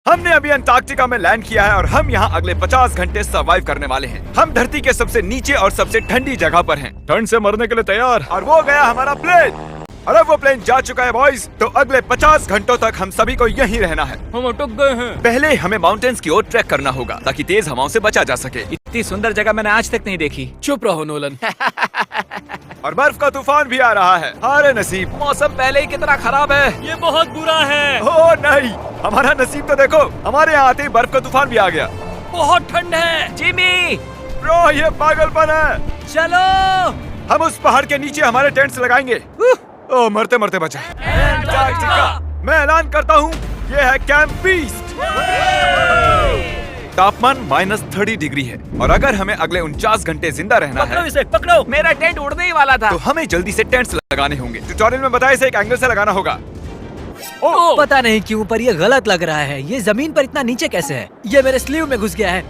हमने अभी अंटार्कटिका में लैंड किया है और हम यहाँ अगले 50 घंटे सर्वाइव करने वाले हैं। हम धरती के सबसे नीचे और सबसे ठंडी जगह पर हैं। ठंड से मरने के लिए तैयार। और वो गया हमारा प्लेन। और अब वो प्लेन जा चुका है बॉयज। तो अगले 50 घंटों तक हम सभी को यहीं रहना है। हम अटक गए हैं। पहले हमें माउंटेन्स की ओर ट्रैक करना होगा ताकि तेज हवाओं से बचा जा सके। इतनी सुंदर जगह मैंने आज तक नहीं देखी। चुप रहो नोलन। और बर्फ का तूफान भी आ रहा है। अरे नसीब, मौसम पहले ही कितना खराब है। ये बहुत बुरा है। ओह नहीं, हमारा नसीब तो देखो, हमारे यहाँ आते ही बर्फ का तूफान भी आ गया। बहुत ठंड है। जिमी, ब्रो ये पागलपन है। चलो। हम उस पहाड़ के नीचे हमारे टेंट्स लगाएंगे। ओह मरते मरते बचा। मैं ऐलान करता हूँ, ये है कैंप बीस्ट। तापमान -30 डिग्री है और अगर हमें अगले 49 घंटे जिंदा रहना है, इसे पकड़ो। मेरा टेंट उड़ने ही वाला था। तो हमें जल्दी से टेंट्स लगाने होंगे। ट्यूटोरियल में बताया इसे एक एंगल से लगाना होगा। पता नहीं क्यों पर ये गलत लग रहा है। ये जमीन पर इतना नीचे कैसे है? ये मेरे स्लीव में घुस गया है।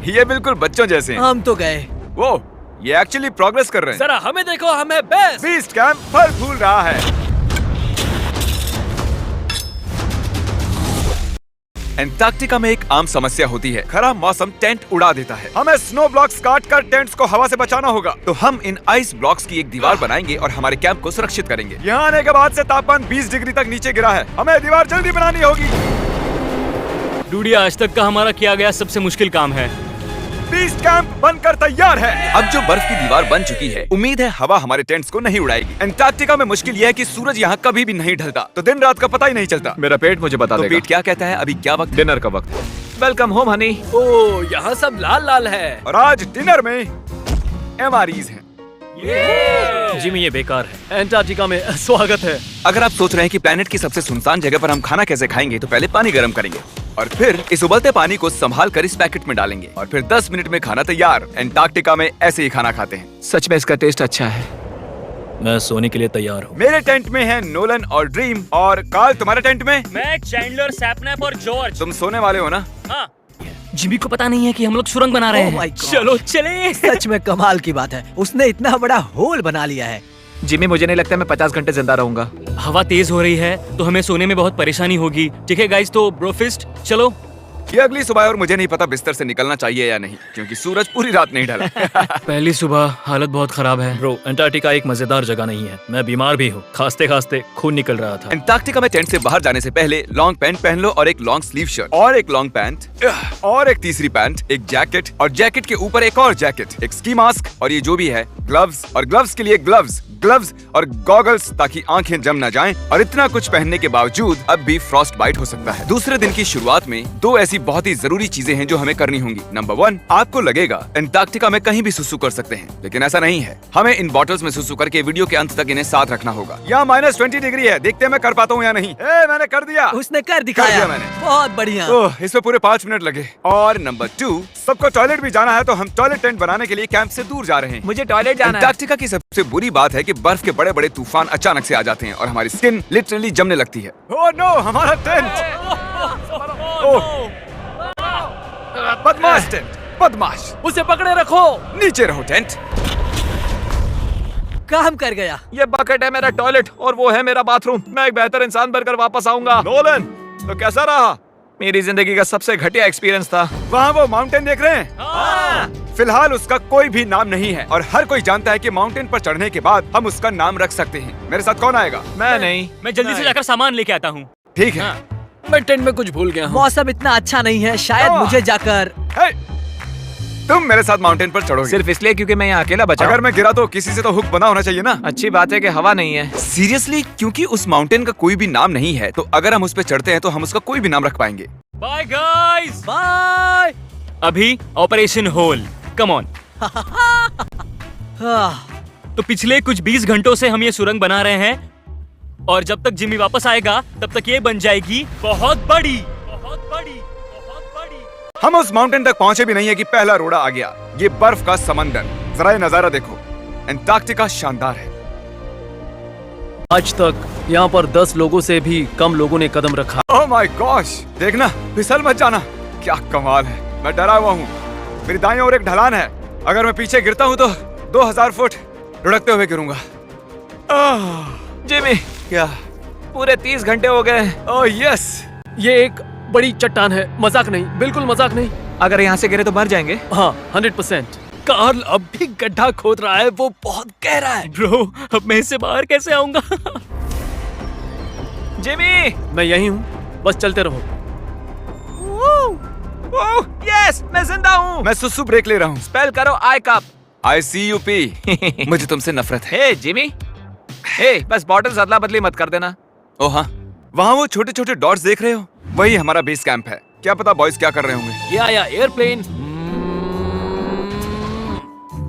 ये बिल्कुल बच्चों जैसे हैं। हम तो गए। वो ये एक्चुअली प्रोग्रेस कर रहे हैं। जरा हमें देखो, हमें बेस्ट। बीस्ट कैंप फल फूल रहा है। अंटार्कटिका में एक आम समस्या होती है, खराब मौसम टेंट उड़ा देता है। हमें स्नो ब्लॉक्स काट कर टेंट्स को हवा से बचाना होगा। तो हम इन आइस ब्लॉक्स की एक दीवार बनाएंगे और हमारे कैंप को सुरक्षित करेंगे। यहाँ आने के बाद से तापमान 20 डिग्री तक नीचे गिरा है। हमें दीवार जल्दी बनानी होगी। डूडी, आज तक का हमारा किया गया सबसे मुश्किल काम है। बीस्ट कैंप बनकर तैयार है। अब जो बर्फ की दीवार बन चुकी है, उम्मीद है हवा हमारे टेंट्स को नहीं उड़ाएगी। अंटार्कटिका में मुश्किल यह है कि सूरज यहाँ कभी भी नहीं ढलता, तो दिन रात का पता ही नहीं चलता। मेरा पेट मुझे बता देगा। पेट क्या कहता है? अभी क्या वक्त? डिनर का वक्त है। Welcome home Honey. ओ, यहाँ सब लाल लाल है। और आज डिनर में MREs हैं। जिमी, ये बेकार है। अंटार्कटिका में स्वागत है। अगर आप सोच रहे हैं कि प्लेनेट की सबसे सुनसान जगह पर हम खाना कैसे खाएंगे, तो पहले पानी गर्म करेंगे और फिर इस उबलते पानी को संभाल कर इस पैकेट में डालेंगे और फिर 10 मिनट में खाना तैयार। अंटार्कटिका में ऐसे ही खाना खाते हैं। सच में इसका टेस्ट अच्छा है। मैं सोने के लिए तैयार हूँ। मेरे टेंट में है नोलन और ड्रीम। और कार्ल, तुम्हारे टेंट में? मैं चैंडलर, सैपनैप और जॉर्ज। तुम सोने वाले हो ना? हाँ। जिमी को पता नहीं है कि हम लोग सुरंग बना रहे Oh हैं। my God. चलो चले। सच में कमाल की बात है, उसने इतना बड़ा होल बना लिया है। जिमी, मुझे नहीं लगता मैं 50 घंटे जिंदा रहूंगा। हवा तेज हो रही है तो हमें सोने में बहुत परेशानी होगी। ठीक है गाइस, तो ब्रोफिस्ट चलो। ये अगली सुबह और मुझे नहीं पता बिस्तर से निकलना चाहिए या नहीं, क्योंकि सूरज पूरी रात नहीं ढला। पहली सुबह हालत बहुत खराब है। ब्रो, अंटार्कटिका एक मजेदार जगह नहीं है। मैं बीमार भी हूँ। खांसते खांसते खून निकल रहा था। अंटार्कटिका में टेंट से बाहर जाने से पहले लॉन्ग पैंट पहन लो और एक लॉन्ग स्लीव शर्ट और एक लॉन्ग पैंट और एक तीसरी पैंट, एक जैकेट और जैकेट के ऊपर एक और जैकेट, एक स्की मास्क और ये जो भी है ग्लव्स और ग्लव्स के लिए ग्लव्स और गॉगल्स ताकि आंखें जम न जाएं। और इतना कुछ पहनने के बावजूद अब भी फ्रॉस्ट बाइट हो सकता है। दूसरे दिन की शुरुआत में 2 ऐसी बहुत ही जरूरी चीजें हैं जो हमें करनी होंगी। नंबर 1, आपको लगेगा अंटार्कटिका में कहीं भी सुसु कर सकते हैं, लेकिन ऐसा नहीं है। हमें इन बॉटल्स में सुसु करके वीडियो के अंत तक इन्हें साथ रखना होगा। यहाँ -20 डिग्री है, देखते हैं मैं कर पाता हूँ या नहीं। मैंने कर दिया। उसने कर दिखाया। मैंने। बहुत बढ़िया। इसमें पूरे 5 मिनट लगे। और नंबर 2, सबको टॉयलेट भी जाना है, तो हम टॉयलेट टेंट बनाने के लिए कैंप से दूर जा रहे हैं। मुझे टॉयलेट जाना है। अंटार्कटिका की सबसे बुरी बात है कि बर्फ के बड़े बड़े तूफान अचानक से आ जाते हैं और हमारी स्किन लिटरली जमने लगती है। ओह नो, हमारा टेंट! बदमाश टेंट, बदमाश! उसे पकड़े रखो। नीचे रहो टेंट। काम कर गया। ये बकेट है मेरा टॉयलेट और वो है मेरा बाथरूम। मैं एक बेहतर इंसान बनकर वापस आऊंगा। नोलन, तो कैसा रहा? मेरी जिंदगी का सबसे घटिया एक्सपीरियंस था। वहाँ वो माउंटेन देख रहे हैं? फिलहाल उसका कोई भी नाम नहीं है और हर कोई जानता है कि माउंटेन पर चढ़ने के बाद हम उसका नाम रख सकते हैं। मेरे साथ कौन आएगा? मैं नहीं। मैं जल्दी से जाकर सामान लेके आता हूँ। ठीक है। मैं टेंट में कुछ भूल गया हूँ। मौसम इतना अच्छा नहीं है, शायद मुझे जाकर। तुम मेरे साथ माउंटेन पर चढ़ोगे सिर्फ इसलिए क्योंकि मैं यहाँ अकेला बचा। अगर मैं गिरा तो किसी से तो हुक बना होना चाहिए ना। अच्छी बात है कि हवा नहीं है। सीरियसली, क्योंकि उस माउंटेन का कोई भी नाम नहीं है, तो अगर हम उस पर चढ़ते हैं तो हम उसका कोई भी नाम रख पाएंगे। Bye guys. बाय। अभी ऑपरेशन होल, कम ऑन। तो पिछले कुछ 20 घंटों से हम ये सुरंग बना रहे हैं और जब तक जिमी वापस आएगा तब तक ये बन जाएगी बहुत बड़ी, बहुत बड़ी, बहुत बड़ी। हम उस माउंटेन तक पहुंचे भी नहीं है कि पहला रोड़ा आ गया। ये बर्फ का समंदर, जरा ये नजारा देखो। अंटार्कटिका शानदार है। आज तक यहाँ पर 10 लोगों से भी कम लोगों ने कदम रखा। ओह माय गॉश, देखना, फिसल मत जाना। क्या कमाल है। मैं डरा हुआ हूँ। मेरी दाईं ओर एक ढलान है। अगर मैं पीछे गिरता हूँ तो 2000 फुट लुढ़कते हुए गिरूंगा। जिमी, क्या? पूरे 30 घंटे हो गए। Oh yes. ये एक बड़ी चट्टान है, मजाक नहीं, बिल्कुल मजाक नहीं। अगर यहाँ से गिरे तो मर जाएंगे। हाँ 100%। कार्ल अब भी गड्ढा खोद रहा है, वो बहुत गहरा है। ब्रो, अब मैं इससे बाहर कैसे आऊंगा? जिमी! मैं यही हूँ, बस चलते रहो। यस, मैं जिंदा हूँ। मैं सुसु ब्रेक ले रहा हूँ। स्पेल करो आई कप। ICUP। मुझे तुमसे नफरत है। हे जिमी, हे बस बॉटल्स अदला बदली मत कर देना। ओ हाँ, वहाँ वो छोटे छोटे डॉट्स देख रहे हो, वही हमारा बेस कैंप है। क्या पता बॉयज क्या कर रहे होंगे। या एयरप्लेन।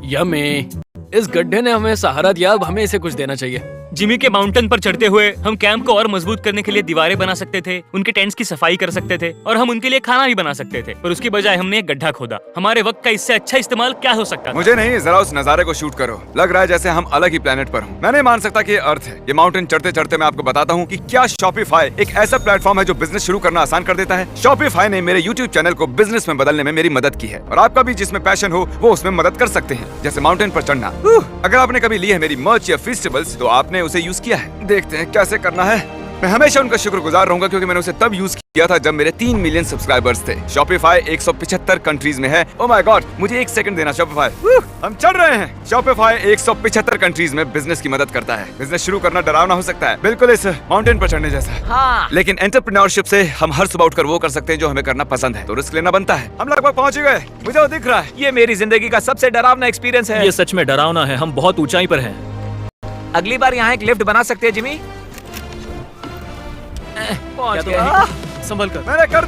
यम्मी। इस गड्ढे ने हमें सहारा दिया, अब हमें इसे कुछ देना चाहिए। जिमी के माउंटेन पर चढ़ते हुए हम कैंप को और मजबूत करने के लिए दीवारें बना सकते थे, उनके टेंट्स की सफाई कर सकते थे और हम उनके लिए खाना भी बना सकते थे, पर उसकी बजाय हमने एक गड्ढा खोदा। हमारे वक्त का इससे अच्छा इस्तेमाल क्या हो सकता था? मुझे नहीं, जरा उस नजारे को शूट करो। लग रहा है जैसे हम अलग ही प्लेनेट पर हूँ। मैं नहीं मान सकता कि ये अर्थ है। ये माउंटेन चढ़ते चढ़ते मैं आपको बताता हूँ कि क्या शॉपिफाई एक ऐसा प्लेटफॉर्म है जो बिजनेस शुरू करना आसान कर देता है। शॉपिफाई ने मेरे यूट्यूब चैनल को बिजनेस में बदलने में मेरी मदद की है और आपका भी जिसमें पैशन हो वो उसमें मदद कर सकते हैं, जैसे माउंटेन पर चढ़ना। अगर आपने कभी ली है मेरी मर्च या फेस्टिवल्स तो आपने उसे यूज किया है। देखते हैं कैसे करना है। मैं हमेशा उनका शुक्रगुजार रहूंगा क्योंकि मैंने उसे तब यूज किया था जब मेरे 3 मिलियन सब्सक्राइबर्स थे। शॉपिफाई 175 कंट्रीज में है। ओह माय गॉड, मुझे 1 सेकंड देना। शॉपिफाई, हम चढ़ रहे हैं। शॉपिफाई 175 कंट्रीज में बिजनेस की मदद करता है। बिजनेस शुरू करना डरावना हो सकता है, बिल्कुल इस माउंटेन पर चढ़ने जैसा। हाँ। लेकिन एंटरप्रेन्योरशिप से हम हर सुबह उठकर वो कर सकते हैं जो हमें करना पसंद है, तो रिस्क लेना बनता है। हम लगभग पहुंच ही गए, मुझे वो दिख रहा है। ये मेरी जिंदगी का सबसे डरावना एक्सपीरियंस है। ये सच में डरावना है, हम बहुत ऊंचाई पर हैं। अगली बार यहाँ एक लिफ्ट बना सकते हैं जिमी। पहुंच क्या गए। संभल कर। मैंने कर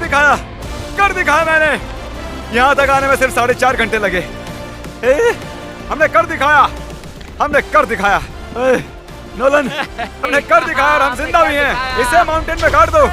दिखाया मैंने। यहाँ तक आने में सिर्फ 4.5 घंटे लगे। हमने कर दिखाया। नोलन, हमने कर दिखाया और हम जिंदा भी हैं। इसे माउंटेन में गाड़ दो।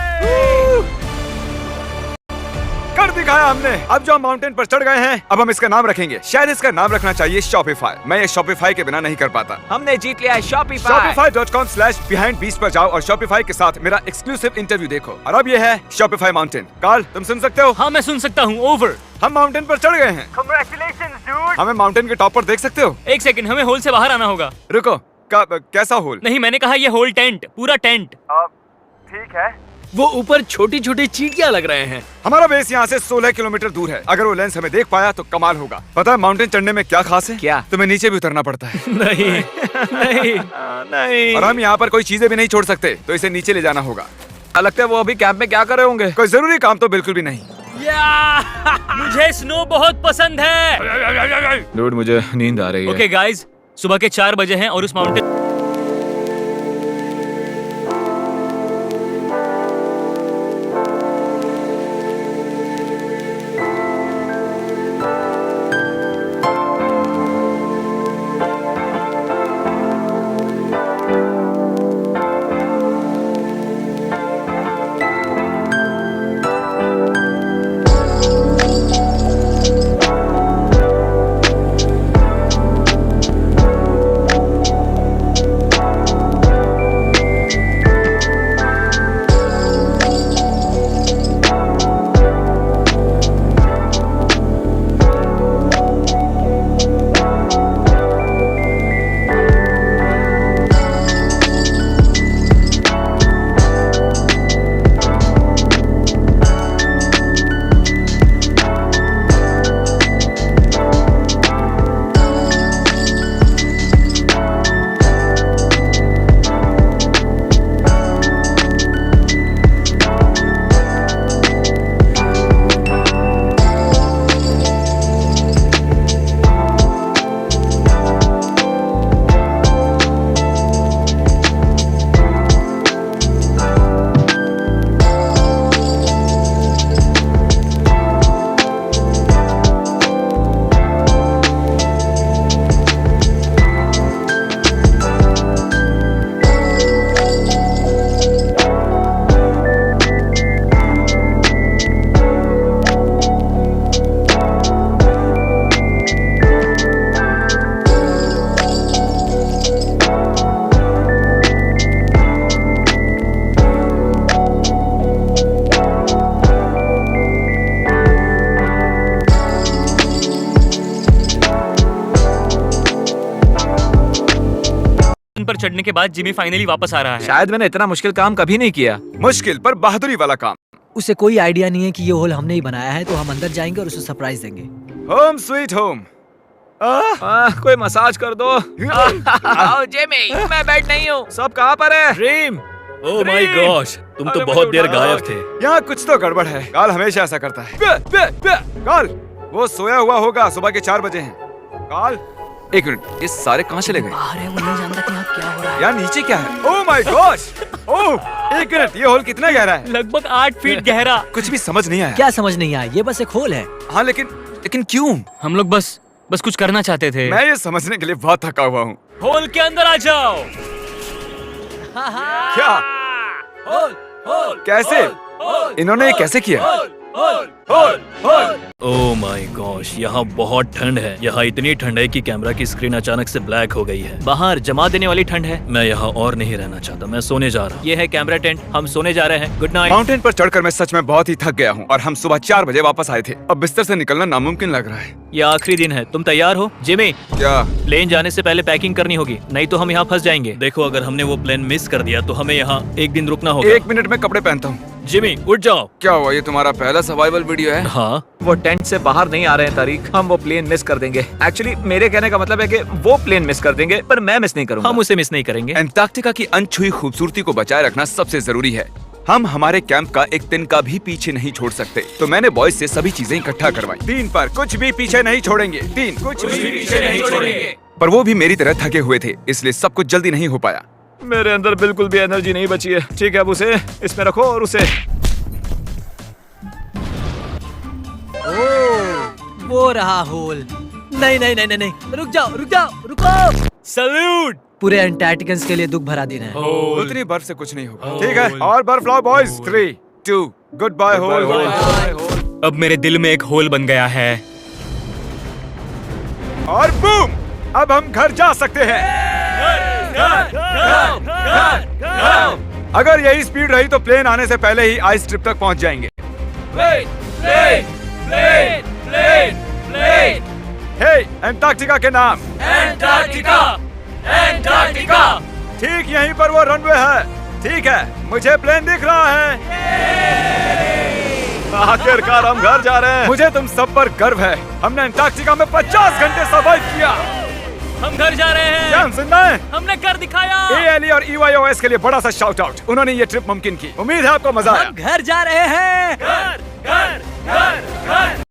कर दिखाया हमने। अब जो हम माउंटेन पर चढ़ गए हैं, अब हम इसका नाम रखेंगे। शायद इसका नाम रखना चाहिए शॉपिफाई। मैं ये शॉपिफाई के बिना नहीं कर पाता। हमने जीत लिया है शॉपिफाई। Shopify.com/behindbeast पर जाओ और शॉपिफाई के साथ मेरा एक्सक्लूसिव इंटरव्यू देखो। और अब ये है शॉपिफाई माउंटेन। कार्ल, तुम सुन सकते हो? हाँ, मैं सुन सकता हूँ। ओवर। हम माउंटेन पर चढ़ गए हैं। Congratulations, dude। हमें माउंटेन के टॉप पर देख सकते हो? 1 सेकंड, हमें होल से बाहर आना होगा। रुको, कैसा होल? नहीं, मैंने कहा ये होल टेंट, पूरा टेंट। ठीक है। वो ऊपर छोटी छोटी चींटियां लग रहे हैं। हमारा बेस यहाँ से 16 किलोमीटर दूर है। अगर वो लेंस हमें देख पाया तो कमाल होगा। पता है माउंटेन चढ़ने में क्या खास है? क्या? तुम्हें नीचे भी उतरना पड़ता है। नहीं नहीं नहीं। और हम यहाँ पर कोई चीजें भी नहीं छोड़ सकते, तो इसे नीचे ले जाना होगा। लगता है वो अभी कैंप में क्या कर रहे होंगे। कोई जरूरी काम तो बिल्कुल भी नहीं। मुझे स्नो बहुत पसंद है। डूड, मुझे नींद आ रही है। ओके गाइस, सुबह के 4 बजे हैं और उस माउंटेन पर चढ़ने के बाद जिमी फाइनली वापस आ रहा है। शायद मैंने इतना मुश्किल काम कभी नहीं किया। मुश्किल पर बहादुरी वाला काम। उसे कोई आइडिया नहीं है कि ये होल हमने ही बनाया है, तो हम अंदर जाएंगे और उसे सरप्राइज देंगे। Home sweet home. कोई मसाज कर दो। आओ जिमी, मैं बैठ नहीं हूँ। सब कहाँ पर है? ड्रीम, ओह माय गॉश, तुम तो अरे बहुत मुझे देर उठाओ। गायब थे। यहाँ कुछ तो गड़बड़ है। काल हमेशा ऐसा करता है। काल, वो सोया हुआ होगा। सुबह के 4 बजे हैं। काल, एक मिनट, ये सारे कहाँ चले गए? बाहर है, वो नहीं जानता कि यहाँ क्या हो रहा है। यार नीचे क्या है? Oh my gosh! ओह, एक मिनट, ये होल कितना गहरा है? लगभग 8 फीट गहरा। कुछ भी समझ नहीं आया। क्या समझ नहीं आया? ये बस एक होल है। हाँ, लेकिन क्यों? हम लोग बस कुछ करना चाहते थे। मैं ये समझने के लिए बहुत थका हुआ हूँ। होल के अंदर आ जाओ। क्या? कैसे? इन्होंने ये कैसे किया? ओह माय गॉश, यहाँ बहुत ठंड है। यहाँ इतनी ठंड है कि कैमरा की स्क्रीन अचानक से ब्लैक हो गई है। बाहर जमा देने वाली ठंड है। मैं यहाँ और नहीं रहना चाहता, मैं सोने जा रहा हूँ। ये है कैमरा टेंट, हम सोने जा रहे हैं। Good night. माउंटेन पर चढ़कर मैं सच में बहुत ही थक गया हूँ और हम सुबह 4 बजे वापस आए थे। अब बिस्तर से निकलना नामुमकिन लग रहा है। ये आखिरी दिन है, तुम तैयार हो? जिमी, क्या? प्लेन जाने से पहले पैकिंग करनी होगी, नहीं तो हम यहाँ फंस जाएंगे। देखो, अगर हमने वो प्लेन मिस कर दिया तो हमें यहाँ एक दिन रुकना होगा। 1 मिनट में कपड़े पहनता हूँ। जिमी, उठ जाओ। क्या हुआ? ये तुम्हारा पहला सर्वाइवल वीडियो है? हाँ, वो टेंट से बाहर नहीं आ रहे हैं तारीख। हम वो प्लेन मिस कर देंगे। एक्चुअली मेरे कहने का मतलब है कि वो प्लेन मिस कर देंगे, पर मैं मिस नहीं करूंगा। हम उसे मिस नहीं करेंगे। अंटार्कटिका की अनछुई खूबसूरती को बचाए रखना सबसे जरूरी है। हम हमारे कैंप का एक दिन का भी पीछे नहीं छोड़ सकते, तो मैंने बॉयज से सभी चीजें इकट्ठा करवाई। 3 पर कुछ भी पीछे नहीं छोड़ेंगे। 3 कुछ भी पीछे नहीं छोड़ेंगे। पर वो भी मेरी तरह थके हुए थे, इसलिए सब कुछ जल्दी नहीं हो पाया। मेरे अंदर बिल्कुल भी एनर्जी नहीं बची है। ठीक है, अब उसे इसमें रखो और उसे वो रहा होल। नहीं नहीं नहीं नहीं नहीं, रुक जाओ रुक जाओ, रुको। सल्यूट। पूरे अंटार्कटिकन्स के लिए दुख भरा दिन है। उतनी बर्फ से कुछ नहीं होगा। ठीक है, और बर्फ लाओ बॉयज। 3 2 good bye whole. अब मेरे दिल में एक होल बन गया है। और बूम, अब हम घर जा सकते हैं। अगर यही स्पीड रही तो प्लेन आने से पहले ही आइस स्ट्रिप तक पहुंच जाएंगे। हे, अंटार्कटिका के नाम। अंटार्कटिका। ठीक यहीं पर वो रनवे है। ठीक है, मुझे प्लेन दिख रहा है। आखिरकार हम घर जा रहे हैं। मुझे तुम सब पर गर्व है। हमने अंटार्कटिका में 50 घंटे सर्वाइव किया। हम घर जा रहे क्या हैं। हम जिंदा हैं? हमने कर दिखाया। ALE और EYOS के लिए बड़ा सा शाउट आउट। उन्होंने ये ट्रिप मुमकिन की। उम्मीद है आपको मजा आया। हम घर जा रहे हैं। घर घर घर घर